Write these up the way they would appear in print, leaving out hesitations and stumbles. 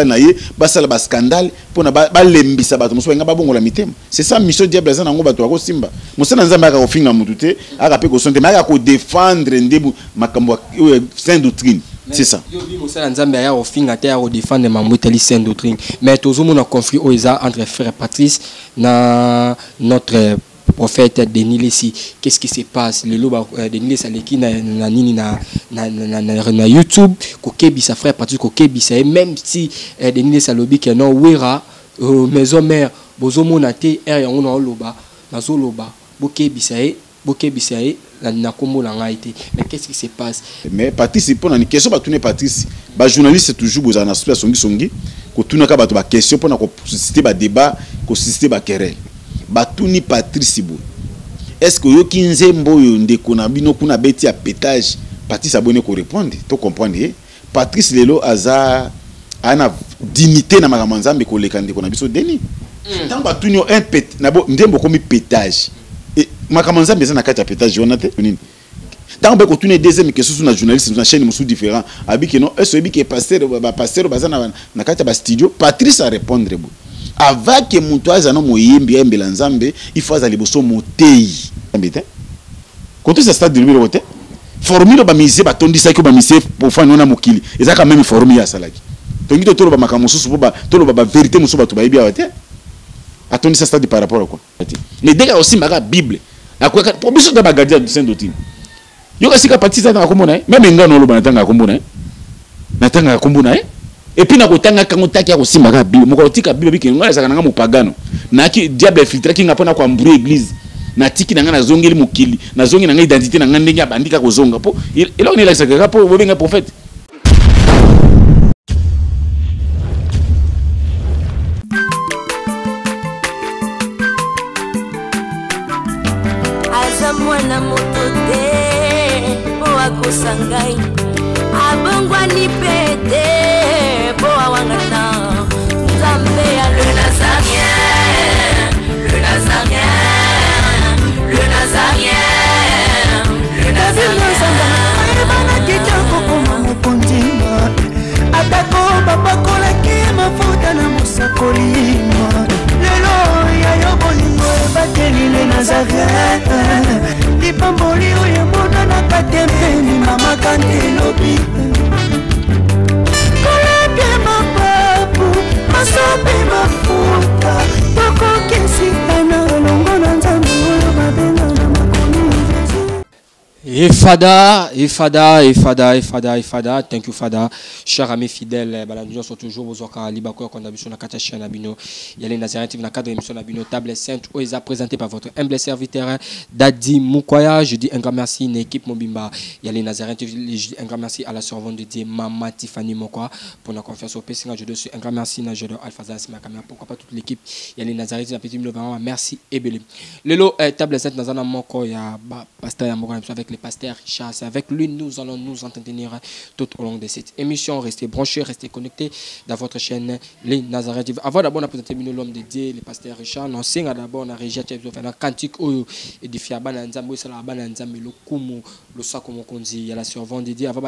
naye basala ba scandale pona ba lembisa bato muso nga babongola mitema. C'est ça mission diable za nango bato ko simba. Mosana nzamba ka kofinga mutute aka pe ko sonte mais aka ko défendre ndebu makambo sainte doctrine. C'est ça. Yo bi mosana nzamba ya kofinga te ya ko défendre mamuteli sainte doctrine. Mais tozo mona conflit oza entre frère Patrice na notre prophète Denis Lessi. Qu'est-ce qui se passe? Le loba Denis Lessi aleki na YouTube ko kebi sa frère Patrice ko kebi sa même si Denis Lessi alobi que non wera maison mère bozo mona te er yango na loba nazo loba bo kebi sa na kombo la ngaité. Mais qu'est-ce qui se passe? Mais Patrice pour na question ba tourner Patrice ba journaliste toujours boza na situation songi ko tuna ka ba question pour na ko susciter ba débat ko susciter ba querelle. Batuni Patrice Boy. Est-ce que yoki nzembo yo ndeko na bino kuna beti ya pétage Patrice abone ko répondre to comprendre Patrice lelo aza ana dignité na makambo ko leka ndeko na biso Denis. Tant batuni un pet na bo ndembo komi pétage et makambo nzambe za na kati ya pétage on ate nini. Tant ba ko tuni deuxième question sur na journaliste na chaîne musu différent abi que non est-ce que pasteur baza na kati ya ba studio Patrice a répondre bo. Avant que Moutouaz no moyembi ya mbela nzambe il faut azali boso motei mbete quand ça stade de numéro côté formule ba mise ba tondisa ko ba mise pour faire nona mokili eza quand même formule ya salaki tongi to tolo ba makamususu ba tolo ba vérité musu ba to ba ibi awate atondisa stade par rapport à quoi mais dès que aussi maka bible akweka pour biso da bagadia du saint doctrine yo kasika patisa na komona même ngano lo ba natanga komona natanga komona et puis na kotanga kango taki ya kosimba ka bible moko tika bible biki ngala saka nanga mupagano na ki diable filtre ki ngapona kwa mburu église na tiki nanga na zongeli mukili na zongi nanga identité nanga ndenge bandika kozonga po elo ni la saka po bobenga prophète. Azamwana motote po akosangai abongwa ni pete le Nazarien, le Nazarien, le Nazarien, le Fada, thank you Fada, chers amis fidèles, nous sommes toujours aux Oka Libako, qu'on a vu sur la carte chaîne Abino, il y a les Nazareth, la cadre émission Abino, table sainte, où ils a présenté par votre humble serviteur Dadi Moukoya. Je dis un grand merci à l'équipe Mobimba, il y a les Nazareth, je dis un grand merci à la servante de Dieu, Maman Tiffany Moukoya, pour la confiance au PC. Je dis un grand merci à Jodo Alphaza, pourquoi pas toute l'équipe, il y a les Nazareth, la petite vraiment merci et belé. Le lot table sainte, dans un Moko, il y a pasteur Moukoya avec les pasteurs Richard. Avec lui, nous allons nous entretenir tout au long de cette émission. Restez branchés, restez connectés dans votre chaîne Les Nazareth. Avant d'abord, on a présenté l'homme de Dieu, le pasteur Richard. On sait d'abord, on a régi à un cantique et des fiabans en Zambie, c'est la banane Zambie, le Kumu, le Sakomo Konzi, il y a la servante de Dieu. Avant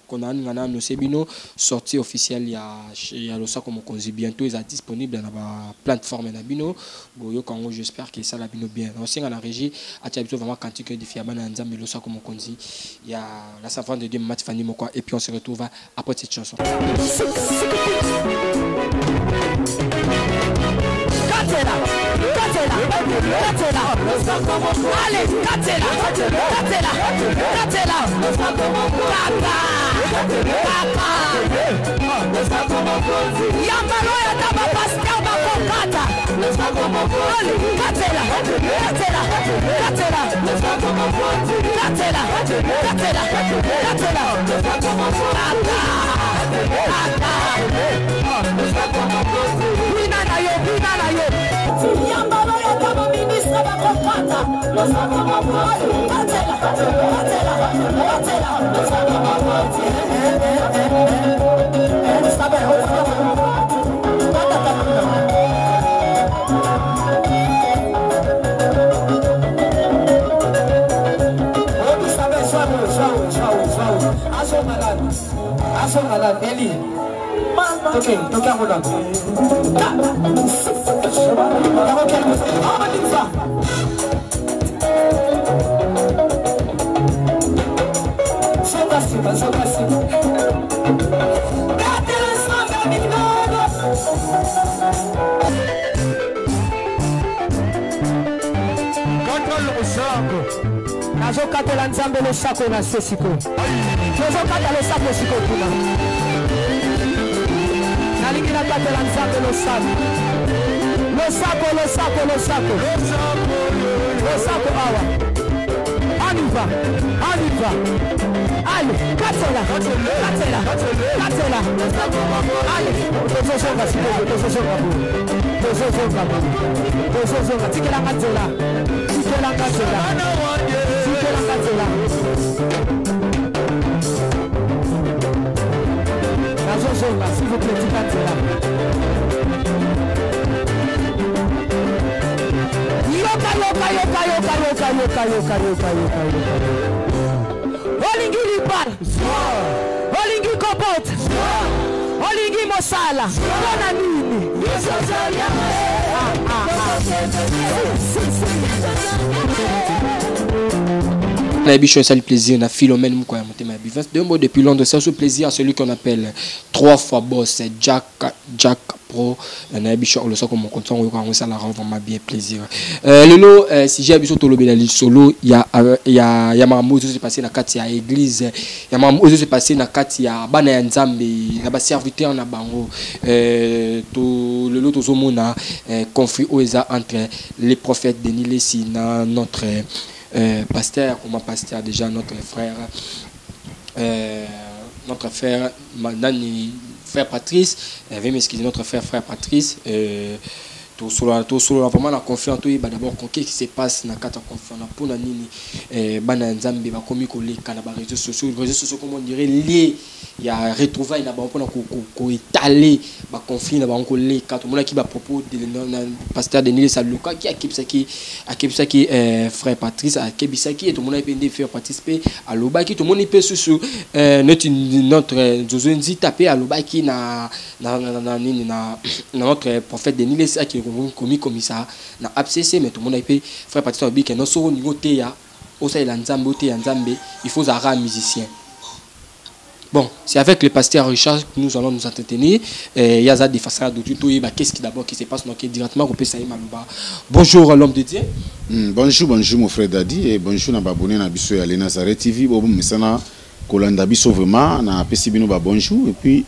qu'on a nos Sebino, sortie officielle, il y a le Sakomo Konzi. Bientôt, il est disponible dans la plateforme Nabino. J'espère que ça l'a bien. On sait à la régie, à vraiment cantique et des fiabans en Zambie, le Sakomo Konzi. Il y a la savante de Dieu, Matifani Mokwa, et puis on se retrouve après cette chanson. Nazokatela nzambe le sako na sesiko. Nazokatela le sako siko kuna. Nalingi nakatela nzambe le sako. Le sako, le sako, le sako. Le sako awa. On y va, on y va. Allez, katela, katela, katela. Allez, tozozonga siko, tozozonga bu. Tozozonga bu. Tozozonga, tikela katela. Tikela katela. S'il vous plaît, yoka. Olingi libar, olingi kopot, olingi mosala, kona nini? On a bichon, ça le plaisir, on a Philomène Moukoya Motema Bivens. Deux mots depuis Londres, c'est ce plaisir à celui qu'on appelle 3 fois boss, Jack Pro. On a bichon, le sort comme mon compte, on ça la rend vraiment bien plaisir. Le lot, si j'ai bichon tout le solo, il y a ma mousse se passé dans 4 église, il y a ma mousse se passé dans 4 bana nzambe, na ba serviteur na bango. Tout le lot tout le monde a conflit entre les prophètes de Nilesi dans notre pasteur, comme pasteur déjà notre frère Patrice, veuillez m'excuser, notre frère Patrice, tout solo vraiment la confiance, d'abord qu'est-ce qui se passe dans quatre confiance pour la nini, bana nzambe ba komi ko leka na ba réseaux sociaux comme on dirait lié, il y a retrouvailles na ba pour ko étaler ba conflit na ba ko leka tout le monde qui va propos de pasteur Denis Saluka qui akebisa ki frère Patrice akebisa ki tout le monde peut faire participer à l'obaki tout le monde peut sous notre Josué taper à l'obaki na notre prophète Denis qui commis comme ça na abcc mais tout le monde peut frère Patrice obi que non so niveau te ya osa ila nzambe te ya nzambe il faut un musicien. Bon, c'est avec le pasteur Richard que nous allons nous entretenir. Il y a des façades de tout. Qu'est-ce qui d'abord qui se passe donc directement au PSA Malouba. Bonjour l'homme de Dieu. Bonjour mon frère Dadi et bonjour na abonné na biso ya Nazareth TV. Bobo mesana kolanda biso vraiment na pesi bino ba bonjour et puis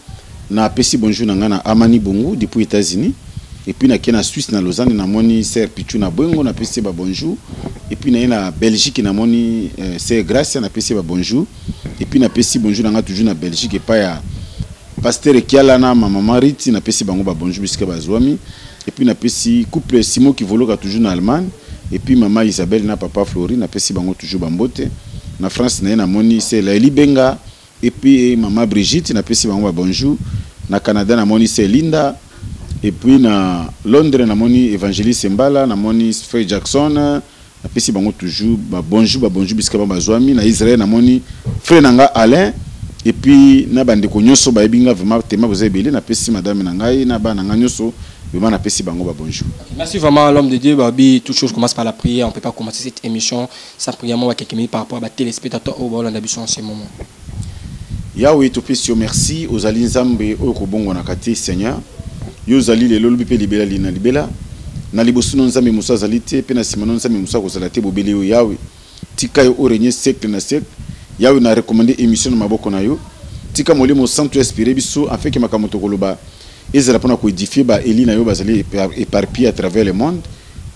na pesi bonjour na ngana Amani Bongo depuis États-Unis. Et puis na kena Suisse na Lausanne na moni Sir Pichu na Bongo na pesi ba bonjour. Et puis na Belgique na moni Sir Gracia na pesi ba bonjour. Et puis na pesi bonjour na toujours na Belgique et pas ya pasteur Kiala na maman Mariti na pesi bango ba bonjour bisque bazwami. Et puis na pesi couple Simon qui volo toujours na Allemagne. Et puis maman Isabelle na papa Florine na pesi bango toujours bambote. Na France na moni c'est Laili Benga. Et puis maman Brigitte na pesi bango ba bonjour. Na Canada na moni c'est Linda. Et puis na Londres na moni Evangeliste Mbala na moni Frère Jackson na pesi bango toujours bonjour bisque bazwami na Israël na moni Frère nanga Alain. Et puis na bande ko nyoso ba ebinga vraiment tema bozebele na pesi madame na ngai na ba na nyoso vraiment na pesi bango bonjour. Merci vraiment l'homme de Dieu babi, toute chose commence par la prière, on peut pas commencer cette émission sans prier moi quelques minutes par rapport à téléspectateurs au Bolanda Bichon en ce moment. Yahweh to pesi merci aux alinzambe o ko bongo na kati Seigneur. Yo zali le lolu pe libela lina libela na libosu non nzambe musa zali te pe na sima non nzambe musa ko zala te bobele yo Yahweh tika yo orenye siècle na siècle Yahweh na recommander émission na maboko na yo tika molimo santo inspiré biso afin que makamoto koloba ezala pona ko édifier ba Eli na yo bazali éparpillé à travers le monde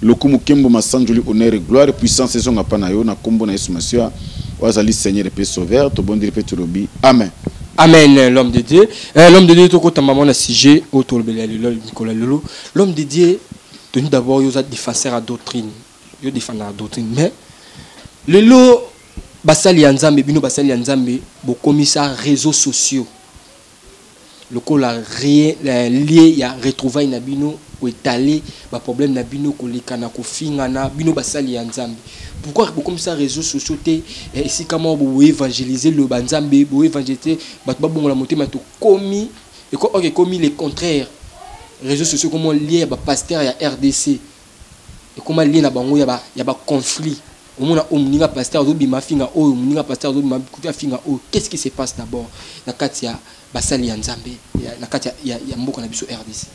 lokumu kembo masanjoli honneur et gloire puissance saison ngapa na yo na kombo na Yesu Masia wazali Seigneur et Père sauveur to bondiri pe turobi amen. Amen, l'homme de Dieu. L'homme de Dieu, tout comme maman a sujet autour de Nicolas Lolo. L'homme de Dieu, nous d'abord, il a défensé la doctrine. Il a défendu la doctrine. Mais le lot, basali anzambe, bino basali anzambe, bo commissaire réseaux sociaux. Le col a lié, il y a retrouvé na bino ou étalé, ba problème na bino ko lekana ko fingana bino basali anzambe. Pourquoi comme ça réseaux sociaux ici comment vous évangéliser le banzambe vous évangéliser ba bon la moté ma to commis et comme il est contraire réseaux sociaux comment lié ba pasteur ya RDC et comment lié na bango ya ba conflit au monde omninga pasteur zo bima finga o omninga pasteur zo bima kuta finga o qu'est-ce qui se passe d'abord na katia basali ya nzambe na katia ya mboka na biso RDC.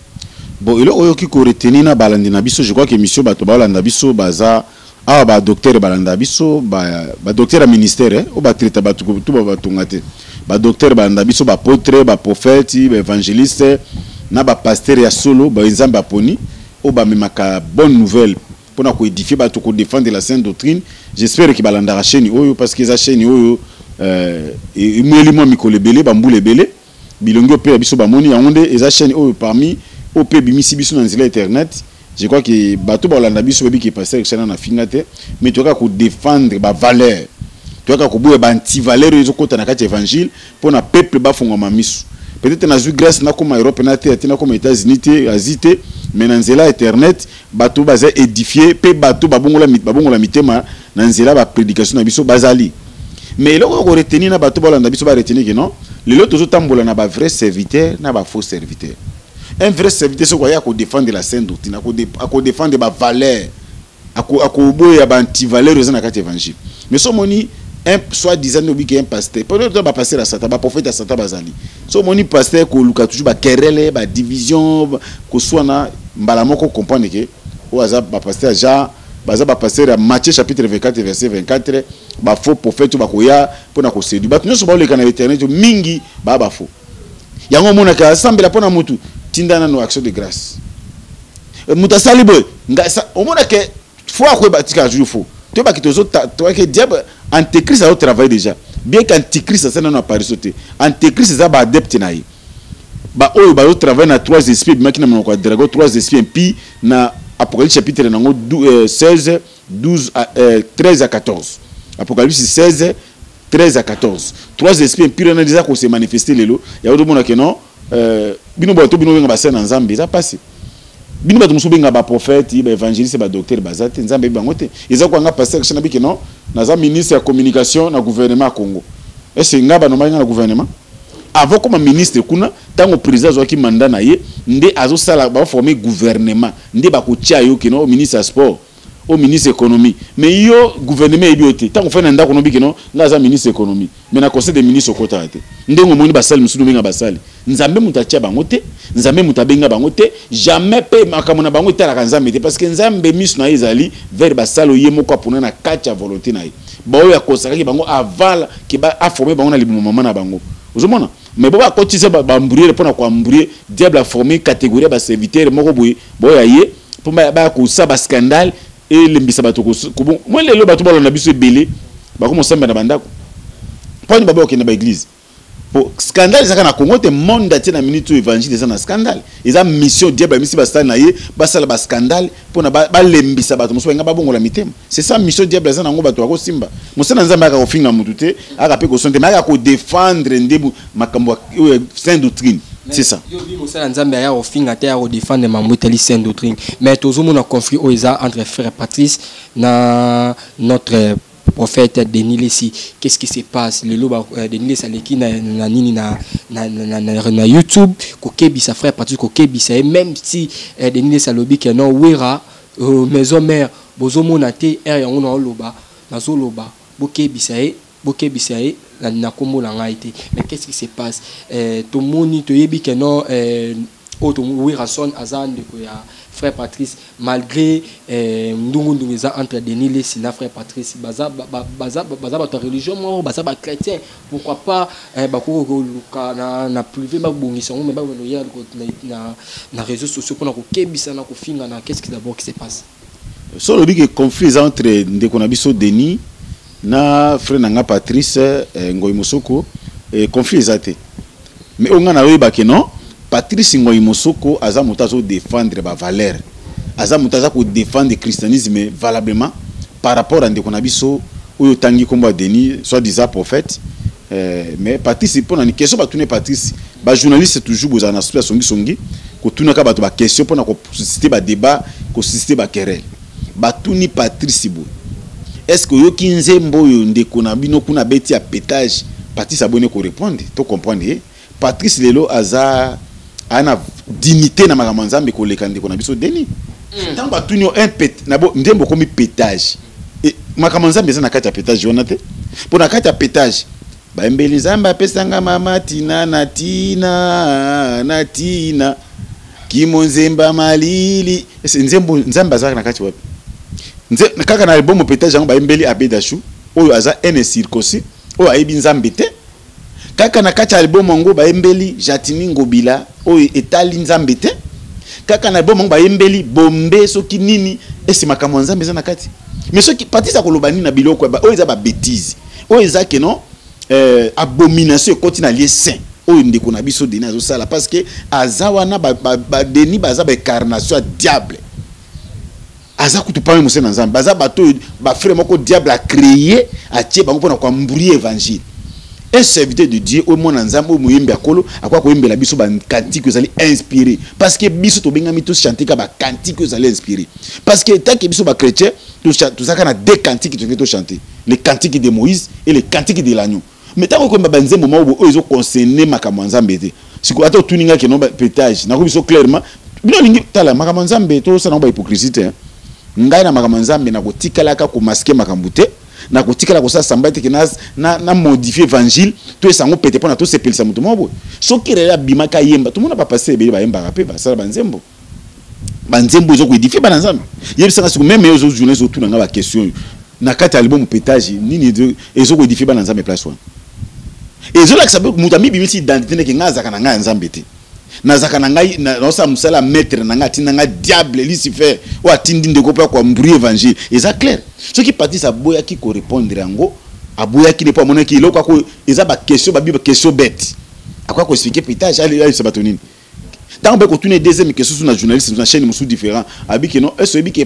Bon il oyo ki ko retenir na balandi na biso je crois que mission bato balanda biso baza ba docteur balanda biso ba docteur à ministère o ba traiter bato tout ba tongate ba docteur balanda biso ba apôtre ba prophète ba évangéliste na ba pasteur ya solo ba nzambe aponi o ba memaka bonne nouvelle pour na ko édifier bato ko défendre la sainte doctrine. J'espère que balanda la chaîne oyo parce que za chaîne oyo et moi mikole belé ba mbule belé bilongo pe biso ba moni yangonde eza chaîne oyo parmi OP bimisi biso na nzela internet. Je crois que bato balanda biso bebi ki pasteur chaîne na fingate mais tu as ko défendre ba valeur tu as ko boye ba anti valeur ezo kota na kati évangile pour na peuple ba fongoma miso. Peut-être na zu grâce na comme Europe na te na comme États-Unis te Asie mais na nzela internet bato baza édifier pe bato babongola mitema na nzela ba prédication na biso bazali. Mais là ko retenir na bato balanda biso ba retenir que non les autres tambola na ba vrai serviteur na ba faux serviteur. Un vrai serviteur c'est quoi ya ko défendre la sainte doctrine à ko défendre ba valeur à ko boya ba anti valeur na kati évangile. Mais so moni un soi-disant nobi que un pasteur peut-être ba passer à Satan ba prophète à Satan bazali so moni pasteur ko luka toujours ba querelle ba division ko soit na mbala moko comprendre que o aza ba pasteur ja baza ba pasteur à Matthieu chapitre 24 verset 24 ba faux prophète ba koya pona ko séduire ba nyonso ba le kana internet mingi ba faux yango mona ka assemble pona mutu tindana no action de grâce mutasali boy ngasa o mona ke foi ko batika jour faux tu ba kitozo toi que diable antéchrist a travaillé déjà bien qu'antéchrist ça n'a pas sauté antéchrist ça ba adepte naï ba oyo ba travailler na trois esprits mais qui na ko dragon trois esprits puis na Apocalypse chapitre 16 12 13 à 14 Apocalypse 16 13 à 14 trois esprits puis on a déjà qu'on s'est manifesté lelo ya odo mona que non bino bato bino nga basena nzambe ça passé bino bato musubi nga ba prophète ba évangéliste ba docteur bazate nzambe bangote eza ko nga pasteur chana biki non na za ministre ya communication na gouvernement Congo est-ce nga ba no na gouvernement avant comme ministre kuna tango président zo ki mandat na ye nde azo sala ba former gouvernement nde ba ko tia yo ki no ministre sport au ministre économie mais yo gouvernement ebioté tango fa na ndako no biki no nga za ministre économie mais na conseil des ministres okota ate ndengo moni basali musudu benga basali nzambe mutatia bango te nzambe mutabenga bango te jamais pe makamona bango te la nzambe te parce que nzambe misu na ezali vers basalo ye moko apona na kacha volonté na ye ba oyo akosaka bango aval ki ba a former bango na libumo mama na bango ozomona mais bo ba kotisa ba mburier pona ko mburier diable a formé catégorie ba serviteur moko boye boya ye po ba ko sa ba scandale et le mbisa bato ko bon moi lelo bato ba na biso belé ba ko mosamba na bandako poni ba ba ko na ba église pour scandale ça na Congo te monde ati na minute évangile ça na scandale eza mission diable misi ba style na ye ba sala ba scandale pona ba lembisa bato moso nga ba bongola mitema c'est ça mission diable ça na ngo bato ko simba mosana nzamba ka ofinga mutute aka pe ko sonte mais aka ko défendre ndebu makambo sainte doctrine c'est ça yo bi mosana nzamba ya ofinga te ya ko défendre mamuteli sainte doctrine mais tozo mona conflit oza entre frère Patrice na notre prophète Denis Lessi. Qu'est-ce qui se passe le loba Denis Lessi aleki na nini na YouTube kokebi sa frère Patrice kokebi sa même si Denis Lessi alobi que non wera maison mère bozomona te er yango na loba nazo loba bokebi sa na kombo la ngaité mais qu'est-ce qui se passe to moni to yebi que non auto wera son azan de ko ya frère Patrice malgré ndungu eza entre Denis Lessi na frère Patrice baza ba religion mo baza ba chrétien pourquoi pas ba ko na privé ba bongisa mais ba na réseaux sociaux pour na ko kebisa na ko finga na qu'est-ce qui d'abord qui se passe so le big conflit entre ndeko na biso Denis na frère nanga Patrice ngoy mosoko conflit ezate mais on a eu ba que non Patrice Ngoyi Mosoko aza mutazo défendre ba valeur aza mutaza ko défendre le christianisme valablement par rapport à ndeko na biso oyo tangi komba Denis soit disant prophète mais Patrice pona ni question ba tourner Patrice ba journaliste toujours boza na situation songi ko tuna ka bato ba question pona ko susciter ba débat ko susciter ba querelle ba tuni Patrice bo est-ce que yo kinzembo yo ndeko na bino kuna beti a pétage Patrice abonné ko répondre to comprendre Patrice lelo aza ana dignité na makambo nzambe ko lekande ko na biso deni tant ba tunyo un pet na bo ndembo komi pétage et makambo nzambe za na kati ya pétage wana te pour na kati ya pétage ba mbeli nzamba pesanga mama tina na tina kimonzemba malili nzembo nzamba za na kati wapi nze kaka na album pétage yango ba mbeli abedashu oyo aza ene circoncis oyo ayebi nzambe te kaka na kati album ngo ba mbeli Jatini Ngobila oyo etali nzambe te kaka na album ngo ba mbeli bombe soki nini esi makambo nzambe za na kati mais soki patisa koloba nini na biloko ba oyo za ba bêtise oyo za ke non abomination ekoti na lieu saint oyo ndeko na biso deni azosala parce que aza wana ba deni baza ba incarnation ya diable aza kutu pa mose na nzambe baza bato ba frère moko diable a créé a tie bango pona kwa mburi évangile un serviteur de Dieu au monde nzambe o muyembe akolo akwa ko yembela biso ba cantique ezali inspiré parce que biso to benga mito chanter ka ba cantique ezali inspiré parce que tant que biso ba chrétien tout ça kana deux cantiques to chanter les cantiques de Moïse et les cantiques de l'agneau mais tant que ba nzembo mo o ezo concerner makambo nzambe te siko ato tuninga ke no pétage na ko biso clairement bino lingi tala makambo nzambe to ça na ba hypocrisie te ngai na makambo nzambe na ko tikalaka ko masquer makambo te na ko tikala ko sa samba te ke na modifier évangile to esango pété pona to sepelisa mutu mobo soki rela bimaka yemba to mona pa passer be ba yemba rapé ba sala banzembo ezo ko édifier ba nzambe yebisanga siku même ezo journée zo tuna nga ba question na kati album pétage nini ezo ko édifier ba nzambe place wana ezo la sabe mutu ami bimisi identité ne ke ngaza kana nga nzambe te nazaka na ngai na sa musala maître na ngati na nga diable Lucifer o atindi ndeko pa kwa mburi évangile eza clair ce qui parti sa boya ki ko répondre yango aboya ki ne pas mona ki iloko ko eza ba question ba bible question bête akwa ko expliquer pétage ali sabatonini tant ba ko tune deuxième question sur na journaliste na chaîne musu différent abi que non est-ce que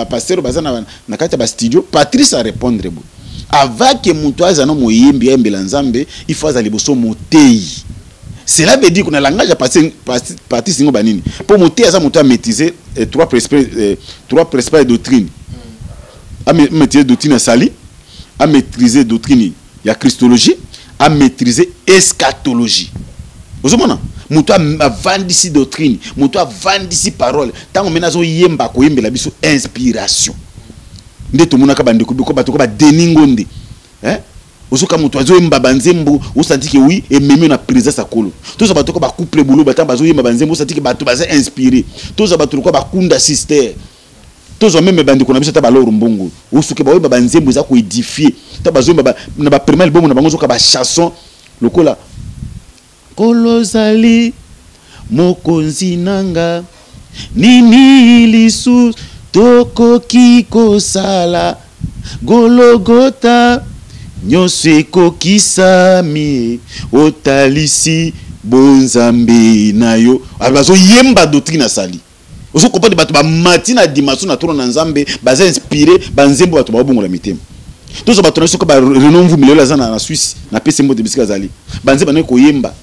pasteur bazana na kati ba studio Patrice a répondre bo avant que mutu azana moyembi mbela nzambe il faut azali boso motei. Cela veut dire qu'on a langage à partir singo banini. Pour monter à ça, monter à maîtriser trois principes de doctrine. À maîtriser doctrine à sali, à maîtriser doctrine il y a christologie, à maîtriser eschatologie. Vous voyez maintenant, monter à vendre ici doctrine, monter à vendre ici parole. Tant qu'on menace au yemba ko yembe la biso inspiration. Nde to mona ka bande ko biko bato ko ba deningonde. Ozoka mutu azoyemba banzembo osantiki oui et même na prisa sa kolo toza bato ko ba couple boulot bata bazoyemba banzembo osantiki bato baza inspiré toza bato ko ba kunda sister toza même bandi ko na biso ta ba loro mbongo osuke ba oyemba banzembo za ko édifier ta bazoyemba na ba premier album na bango zoka ba chanson lokola kolozali mokonzi nanga nini lisu tokoki kosala Gologota nyonso ekokisami otalisi bonzambe na yo abazo yemba doctrine asali ozo comprendre bato ba matina dimanche na tourna nzambe baza inspiré banzembo bato ba bongola mitema tozo bato na soko ba renomvu milelo zana na Suisse na pese mbo de bisika zali banzemba na ko yemba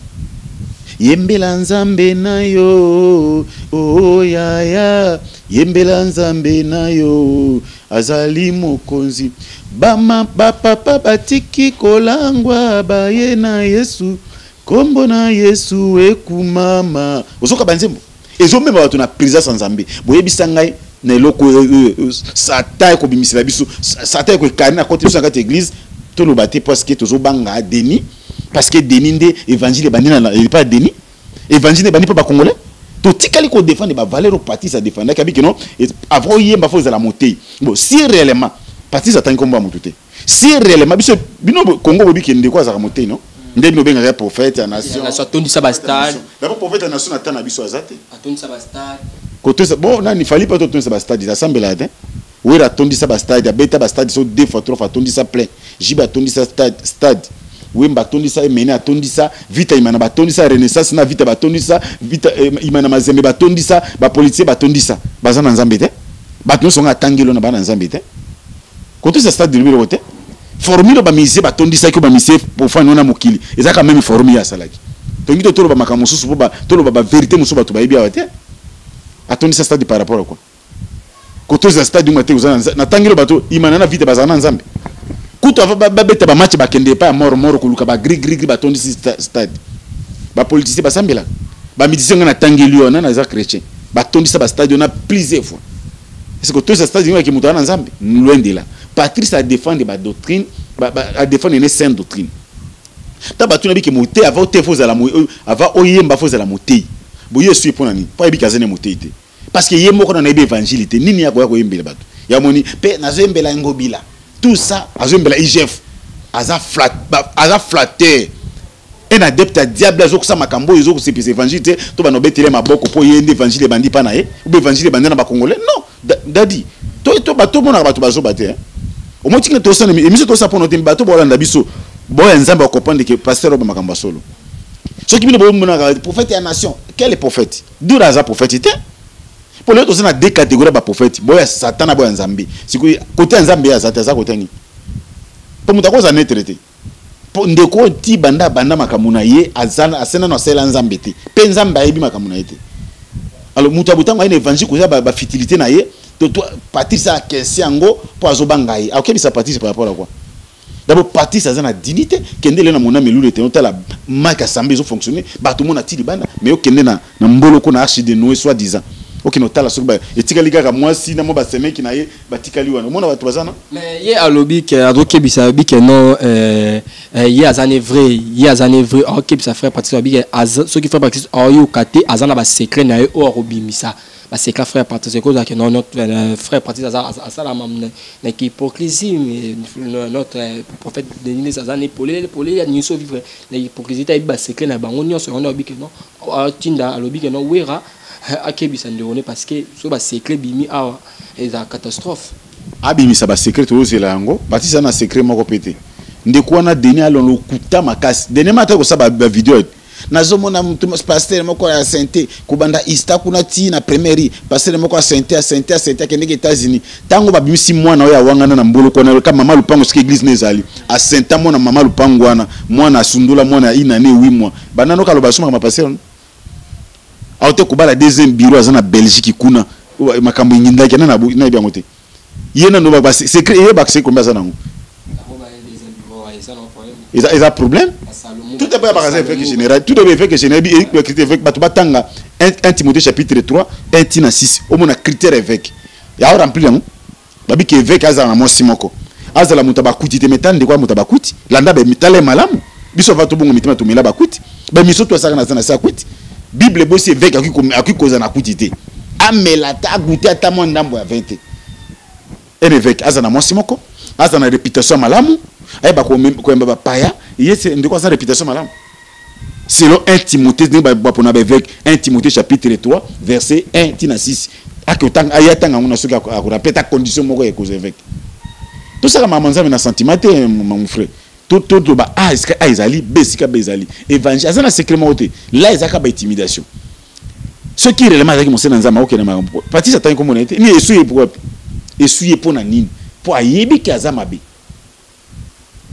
yembela nzambe na yo oh ya ya yembela nzambe na yo azali mokonzi bama papa batiki kolangwa baye na Yesu kombo na Yesu ekumama osoka banzembo ezo mema bato na présence nzambe boyebisa ngai na eloko satan ko bimisela biso satan ko kani na côté so ngati église to lo baté parce que tozo banga deni parce que deni nde évangile bandina na pas deni évangile bandi pas ba congolais to tikali ko défendre ba valeur au parti ça défendre kabi que non avant yemba faut la monter bon si réellement parti ça tant combat motuté si réellement biso bino Congo bobi kende ko za monter non nde bino benga prophète à nation la tondi sa bastade d'abord prophète à nation atana biso azate tondi sa bastade côté bon na ni fallait pas tondi sa bastade ça semble là hein oui la tondi sa bastade beta bastade so deux fois trois fois tondi sa plein jiba tondi sa stade oui batondi sa mené atondi sa vita imana batondi sa renaissance na vita batondi sa vita imana mazembe batondi sa ba policier batondi sa bazana nzambe te bato songa tangelo na bana nzambe te côté sa stade de numéro te formule ba musée batondi sa ko ba musée pour faire na mokili eza quand même formule ya salaki tongi to tolo ba makamusu su ba tolo ba vérité musu ba to ba ibi awate atondi sa stade par rapport à quoi côté sa stade du maté uzana na tangelo bato imana na vita bazana nzambe kuto ava beta ba match ba kende pa mort kuluka ba gri ba tondi stade ba politicien ba sambela ba médecin na tangeli on na za chrétien ba tondisa ba stade on a plusieurs fois. Est-ce que tous ces stades qui mutu na Nzambe loin de là. Patrice a défendre ba doctrine a défendre une sainte doctrine. Ta ba tuna bi ke moté avant te foza la avant oyemba foza la moté. Boye suis pour nani pas bi kazene moté té. Parce que yemo ko na ibe évangile té nini ya ko yembela bato. Ya moni pe na zembela ngobila. Tout ça azembela IGF aza flatteur. Un adepte à diable azo kusama makambo izo kusepisa évangile té to ba no betele maboko po yende évangile bandi pa na ye ou évangile bandi na ba congolais non dadi to bato mona bato bazo baté au moins que to ça mais mise to ça pour notre bato bolanda biso boya nzamba comprendre que pasteur oba makambo solo ce qui bino bo mona prophète et nation quel est prophète d'où la prophète pour les autres on a deux catégories de prophètes boya satan boya nzambi si côté nzambi ya satan ça côté ni pour mutako za netraité ndeko ti banda makamuna ye azana asena no sela nzambe te pe nzambe ayebi makamuna ye te alors mutabutango ina évangile ko ba fitilité na ye to partir ça kensiango po azobanga ye akobi ça partir par rapport à quoi d'abord partir ça na dignité kendele na mona melulu te on la marque assemblée zo fonctionner ba tout monde a ti libanda mais o kende na mbolo ko na archi de Noé soit disant OK no tala soba etikali kaka moi si na mo ba semeki na ye batikali wana mona ba tubazana mais ye alobi ke adoke bisa bi ke non ye azane vrai OK bisa frère Patrice bi ke ce qui fait Patrice oyo kate azana ba secret na ye o robimisa ba secret frère Patrice cause que non notre frère Patrice ça la même na hypocrisie notre prophète Denis azane polé ya niso vivre na hypocrisie ta ba secret na bango nyonso on obi ke non tinda alobi ke non wera akebisa ndone parce que so ba secret bimi awa et la catastrophe abimisa ba secret to zela yango batisa na secret moko pété ndeko na deni alon lokuta makasi deni mata ko sa ba vidéo nazomona mutu pasteur moko ya santé kubanda ista kuna ti na première pasteur moko ya santé kendeke États-Unis tango ba bimisi mwana oya wangana na mbolo kona kama mama lupango ski église nezali a saint mona mama lupango wana mwana asundula mwana inane 8 mois banano kaloba soma ma pasteur auto kubala deuxième bureau azana Belgique kuna makambo ngindaki na na biango te yena no ba secret ye ba secret combien ça nango ils a problème tout est pas par exemple fait général tout est fait que général et critère avec batu batanga 1 Timothée chapitre 3 1 Tina 6 au mona critère avec ya remplir non babi ke avec azana mo simoko azala mutaba kuti te metande kwa mutaba kuti landa be mitale malamu biso va to bongo mitima to mila ba kuti ba miso to saka na sana sa kuti Bible bossi avec aki koza na kuti te amela ta goûter ata mo ndambo ya 20 et avec azana mo simoko azana réputation malamu ay ba ko ba paya yese ndiko sa réputation malamu selon 1 Timothée ba pona ba avec 1 Timothée chapitre 3 verset 1 tina 6 akotanga ayatanga ngona soka ko rapeta condition moko ya cause avec tout ça ma manza na sentiment mon frère tout ba est-ce que Aizali besika bezali évangile azana secrètement oté là ezaka ba intimidation ce qui réellement avec mon sénanza ma okena ma parti ça tant comme on était ni essuyer pour na nini pour ayebi ki azama be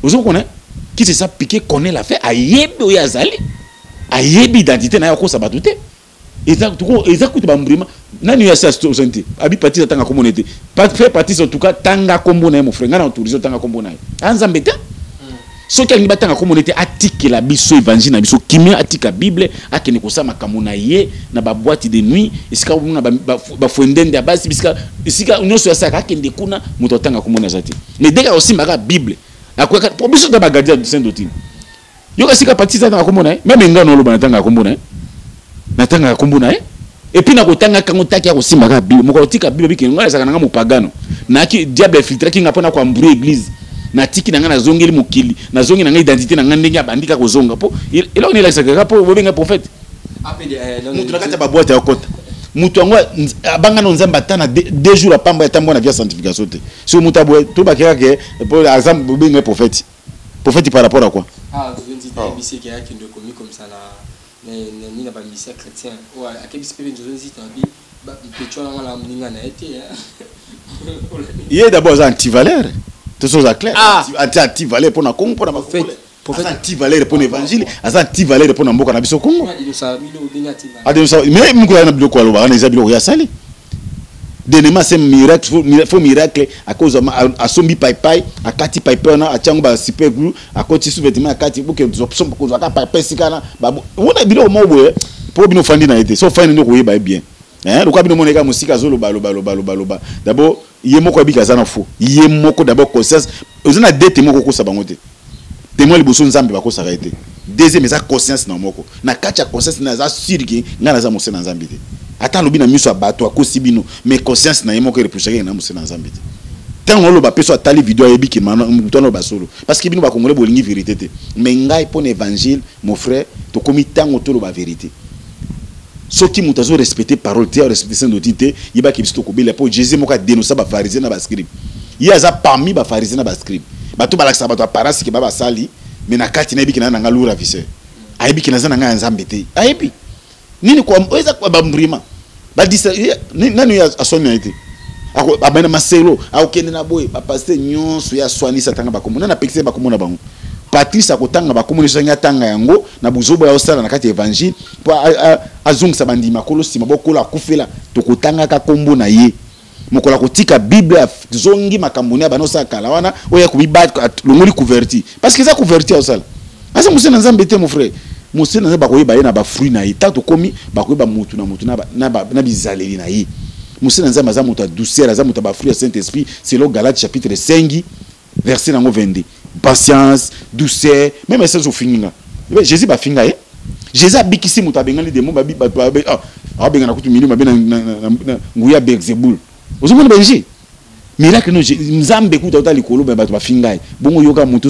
ozo connaît qui c'est ça piqué connaît la fait ayebi o yazali ayebi identité na yako sabatute exactement ba mbrima nani ya sa santé abi parti ça tanga comme on était pas faire partie en tout cas tanga kombo na mon frère ngana autorisé tanga kombo na anzambeta so qui batanga comme on était attique la biso évangile na biso kimia attika bible akene ko sa makamuna ye na ba boîte de nuit isika na ba fondende ya basi bisika nyonso ya saka akende kuna muto tanga comme on a zati mais dès que aussi maka bible akweka pour biso da bagadia de saint doctrine yoka sika parti ça tanga comme on a même ngano lo banatanga comme on a natanga comme on a et puis na kotanga kango taki ya kosimba ka bible moko tika bible biki ngala saka nga mupagano na ki diable filtre ki ngapona kwa mburu église na tiki na nga na zongeli mokili na zongi na nga identité na nga ndenge bandika ko zonga po elo ni la saka po bobenga prophète apede mutu na kata ba boîte ya kota mutu ngo abanga no nzamba tana 2 jours apamba etambo na via sanctification te so mutu abwe to bakira ke pour exemple bobenga prophète par rapport à quoi je dis bisi ki yaki ndo komi comme ça ni na ba misi chrétien ou akebisi pe nzo nzita bi ba petcho na la mninga na été il est d'abord anti-valeur tout ça clair anti-valeur pour na Congo pour na prophète anti-valeur pour l'évangile anti-valeur pour na mboka na biso Congo mais mko na biloko aloba na ezabilo ya sali denema c'est miracle à cause à sombi pai akati pai na achango ba super glue akoti sous-vêtement akati buke option ko zaka pai sikana ba wona biloko mobo pour bino fandi na été so fandi no koyeba bien hein lokwa bino moneka musika zo loba d'abord yemoko abika za na fo yemoko d'abord conscience ozana dete moko ko sabango te témoin liboso nzambe bako saka été deuxième ça conscience na moko na kacha conscience na za sirki ngana za mose na nzambe te ata lobi na miso abato akosi bino mais conscience na yemoko reprocher na mose na nzambe te tant on loba peso atali vidéo yebi ki mtono basolo parce que bino ba congolais bolingi vérité te mais ngai pour l'évangile mon frère to komi tango to loba vérité soki mutazo respecter parole te respecter saint d'autorité yiba ki bisto ko bela po Jésus moka dénoncer ba pharisien na ba scribe yaza parmi ba pharisien na ba scribe bato balakisa bato aparasi ki baba sali mais na kati na yebi ki na nga lura vise ayebi ki na za na nga nzambe te ayebi nini ko eza ko ba mbrima ba disa nani ya asoni na ite ako abana maselo akokende na boye ba pasteur nyonso ya swani satanga bakomona na pekise bakomona bango Patrice akotanga bakomona sanga tanga yango na buzobo ya osala na kati évangile po azungisa bandima kolo sima bokola akufela tokotanga ka kombo na ye mokola kotika bible zongi makamboni abanosa kala wana oya kubiba longoli couverti parce que ça couverti osala asa musena nzambe te mon frère musena nzambe bakoyeba ye na ba fruit na ye tato komi bakoyeba mutu na bizaleli na ye musena nzambe za mutu douceur za mutu ba fruit ya Saint-Esprit selon Galates chapitre 5 verset 22 patience douceur même ça zo finga Jésus ba finga ye Jésus abikisi mutu abengani demo ba bengana kutu milima bena nguya Beelzebul ozomona benji miracle no nzambe kuta utali koloba bato bafinga bongo yoka mutu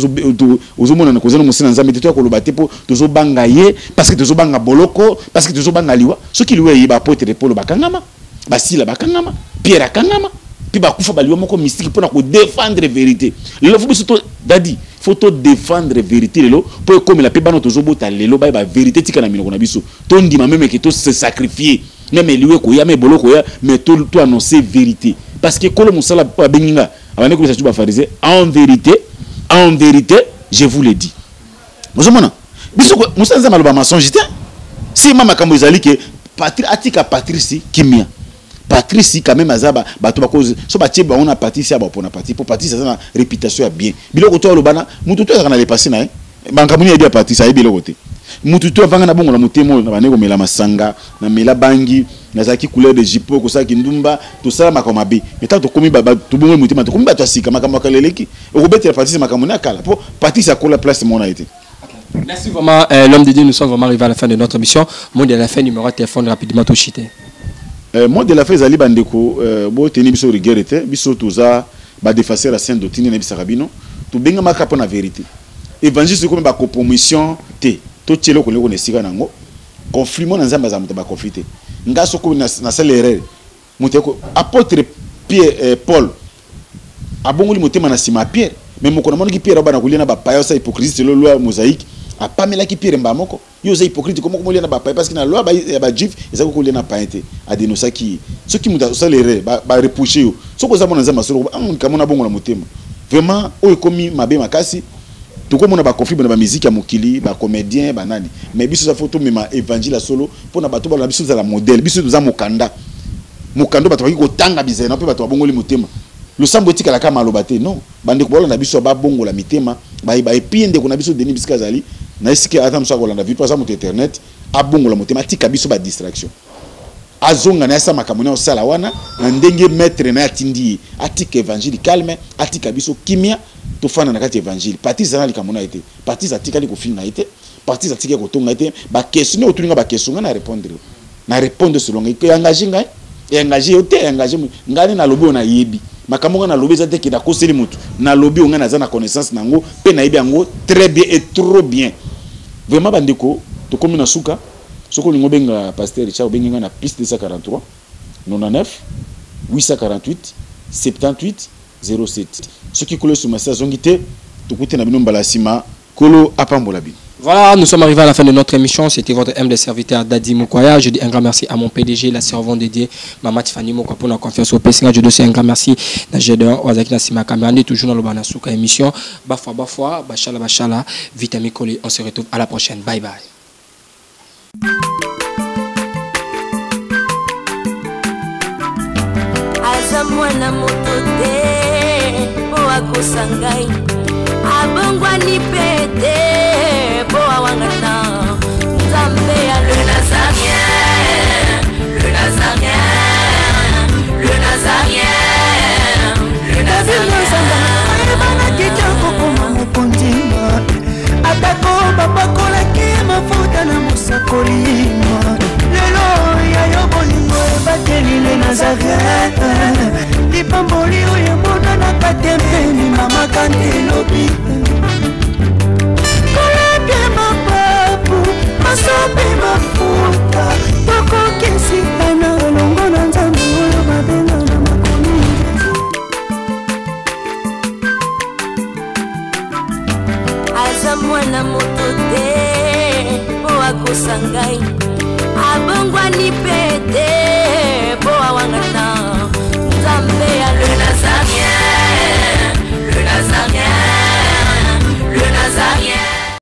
ozomona na kozana musina nzambe te to koloba te po tozo banga ye parce que tozo banga boloko parce que tozo banga liwa soki liwa ye ba potere polo bakangama basila bakangama Pierre akangama puis bakufa baliwa moko mystique pour na ko défendre vérité lelo fu biso to dadi faut to défendre vérité lelo pour comme la pe bano tozo bota lelo ba vérité tika na minoko na biso to ndima même que to se sacrifier même liwe ko ya me boloko ya mais to annoncer vérité parce que kolo musala pa benginga abane ko sa pharisien en vérité je vous le dis mozomona biso ko musanza maloba mensonge te si mama kambo ezali ke atika Patrice kimia Patrice quand même azaba bato ba cause so ba tieba on a Patrice ba pona Patrice pour Patrice ça na réputation ya bien biloko to lobana mutu to kana le passer na banka muni ya dia Patrice ayi biloko te mutu to vanga na bongo na mutemo na baneko mela masanga na mela bangi na zaki couleur de jipo ko saki ndumba to sala makoma be meta to komi ba to bongo mutema to komi ba to asika makama kaleleki o betela Patrice makama na kala po Patrice a kola place mon a été. Merci vraiment l'homme de Dieu, nous sommes vraiment arrivés à la fin de notre émission. Monde de la fin, numéro de téléphone rapidement tout chité. Monde de la fin zali bandeko bo teni biso rigérete biso toza ba défacer la sainte doctrine na bisa rabino to benga makapo na vérité. Évangile c'est comme ba compromission te to tchelo ko leko nesika nango conflit mo na nzamba za muta ba conflit ngaso ko na salere muteko apôtre Pierre Paul abongoli motema na sima Pierre mais moko na monaki Pierre bana kulia na ba payo sa hypocrisie selon loi mosaïque a pas mela ki Pierre mba moko yo za hypocrite comment ko lia na ba payo parce que na loi ba juif ezako ko lia na païté a dénoncer qui ceux qui muta salere ba reprocher yo soko za mona nzamba solo kamona bongo na motema vraiment oyo komi mabe makasi to ko mona ba conflit na ba musique ya mokili ba comédien ba nani mais biso za photo mema évangile solo pona bato ba biso za la modèle biso za mokanda bato ko tanga bizena pe bato bongoli motema le sambo etika la kama lobate non bande ko bolanda biso ba bongo la mitema ba epinde ko na biso Denis Biskazali na esike atam so ko landa vi pas moto internet a bongo la motema tika biso ba distraction azonga na sa makamona o sala wana na ndenge maître na atindi atika évangile calme atika biso kimia to fana na kati évangile parti za na likamona été parti za tika liko finga été parti za tika ko tonga été ba question otulinga ba question na répondre selon que engagé ngai engagé ote engagé ngani na lobi na yebi makambo na lobi za te ki da koseli mutu na lobi onga na za na connaissance nango pe na yebi yango très bien et trop bien vraiment bandeko to komi na suka soko lingo benga pasteur Richard benga na piste 243 99 848 78 07 ce qui coule sur ma saisonité to kote na bino mbala sima kolo apambola bi. Voilà, nous sommes arrivés à la fin de notre émission. C'était votre humble serviteur Dadi Mukwaya. Je dis un grand merci à mon PDG, la servante dédiée, Maman Tiffany Moko pour la confiance au PCA. Je dois un grand merci à Gédéon Ozaki Nassima Kamani, toujours dans le Banasuka émission. Bafwa, Bachala, Vitamine Koli. On se retrouve à la prochaine. Bye bye. Abongwani pete, boa wangana, Zambia le Nazarien. akosa ngai abongwani pete po awangana nzambe ya le nazarien